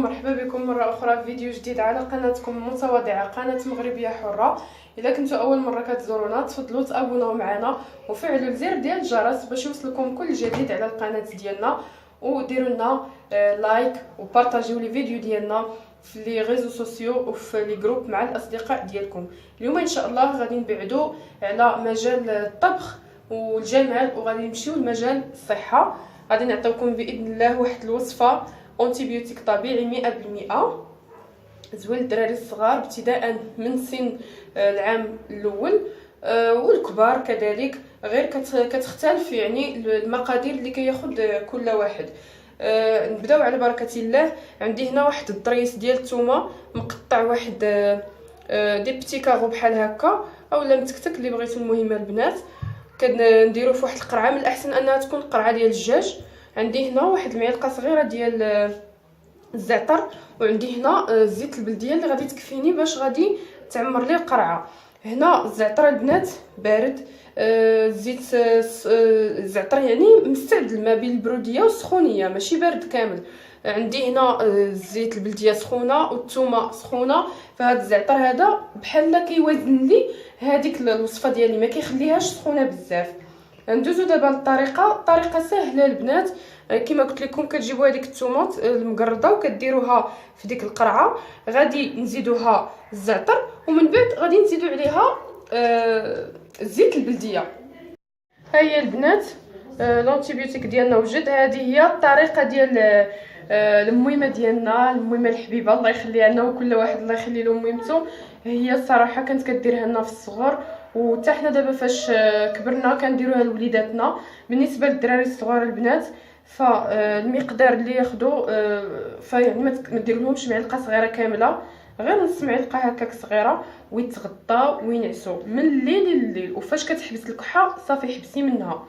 مرحبا بكم مرة أخرى في فيديو جديد على قناتكم متواضعة، قناة مغربية حرة. إذا كنتوا أول مرة كتزورونا تفضلوا تابوناو معنا وفعلوا الزر ديال الجرس باش يوصلكم كل جديد على القناة ديالنا، وديروا لنا لايك وبارطاجيو لي فيديو ديالنا في لي ريزو سوسيو وفي لي جروب مع الأصدقاء ديالكم. اليوم إن شاء الله غادي نبعدوا على مجال الطبخ والجمال وغادي نمشيو لمجال الصحة. غادي نعطيوكم باذن الله واحد الوصفه اونتيبيوتيك طبيعي 100% زوين للدراري الصغار ابتداء من سن العام الاول والكبار كذلك، غير كتختلف يعني المقادير اللي كياخذ كل واحد. نبداو على بركه الله. عندي هنا واحد الضريس ديال الثومه مقطع، واحد دي بتي كاغو بحال هكا اولا متكتك اللي بغيتو. المهم البنات كنديروا في واحد القرعه، من الاحسن انها تكون قرعه ديال الدجاج. عندي هنا واحد المعلقه صغيره ديال الزعتر، وعندي هنا الزيت البلديه اللي غادي تكفيني باش غادي تعمر لي القرعه. هنا الزعتر البنات بارد، الزيت الزعتر يعني مستعدل ما بين البروديه والسخونيه، ماشي بارد كامل. عندي هنا الزيت البلديه سخونه والثومه سخونه، فهاد الزعتر هذا بحال كيوازن لي هذيك الوصفه ديالي، ما كيخليهاش سخونه بزاف. ندوزو دابا الطريقه سهله البنات. كما قلت لكم كتجيبوا هذيك الثومه المقرده وكديروها في ديك القرعه، غادي نزيدوها الزعتر ومن بعد غادي نزيدو عليها الزيت البلديه. ها هي البنات لونتيبيوتيك ديالنا وجد. هذه هي الطريقه ديال الميمه ديالنا، الميمه الحبيبه الله يخليها لنا، وكل واحد الله يخلي له ميمته. هي الصراحه كانت كديرها لنا في الصغر، وحتى حنا دابا فاش كبرنا كنديروها لوليداتنا. بالنسبه للدراري الصغار البنات فالمقدار اللي ياخذوا فيعني ما ديرلهمش معلقه صغيره كامله، غير نص معلقه هكاك صغيره، ويتغطاو وينعسوا من الليل لليل. وفاش كتحبس الكحه صافي حبسي منها.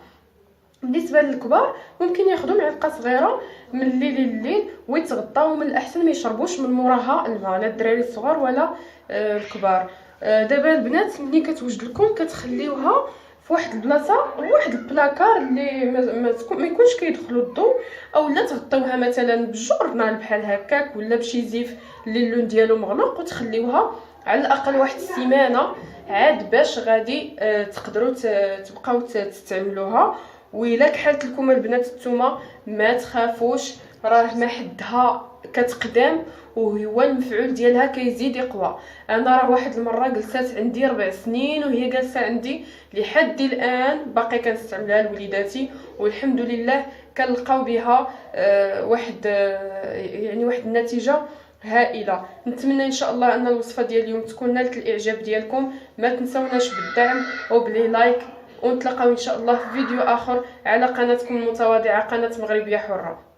بالنسبه للكبار ممكن ياخذوا معلقه صغيره من الليل لليل ويتغطاو، ومن الاحسن ما يشربوش من موراها الماء، لا الدراري الصغار ولا الكبار. دابا البنات ملي كتوجد لكم كتخليوها في واحد البلاصه، واحد البلاكار اللي ما يكونش كيدخلوا الضوء، اولا تغطيوها مثلا بجورنال بحال هكاك ولا بشي زيف اللي اللون ديالو مغلق، وتخليوها على الاقل واحد السيمانه عاد باش غادي تقدروا تبقاو تستعملوها. وإلا كحلت لكم البنات الثومه ما تخافوش، راه ما حدها كتقدام وهو المفعول ديالها كيزيد يقوى. انا راه واحد المره جلسات عندي 4 سنين وهي جالسه عندي لحد الان، باقي كنستعملها لوليداتي والحمد لله كنلقاو بها واحد النتيجه هائله. نتمنى ان شاء الله ان الوصفه ديال اليوم تكون نالت الاعجاب ديالكم. ما تنسوناش بالدعم وبلي لايك، ونتلاقاو ان شاء الله في فيديو اخر على قناتكم المتواضعه قناه مغربيه حره.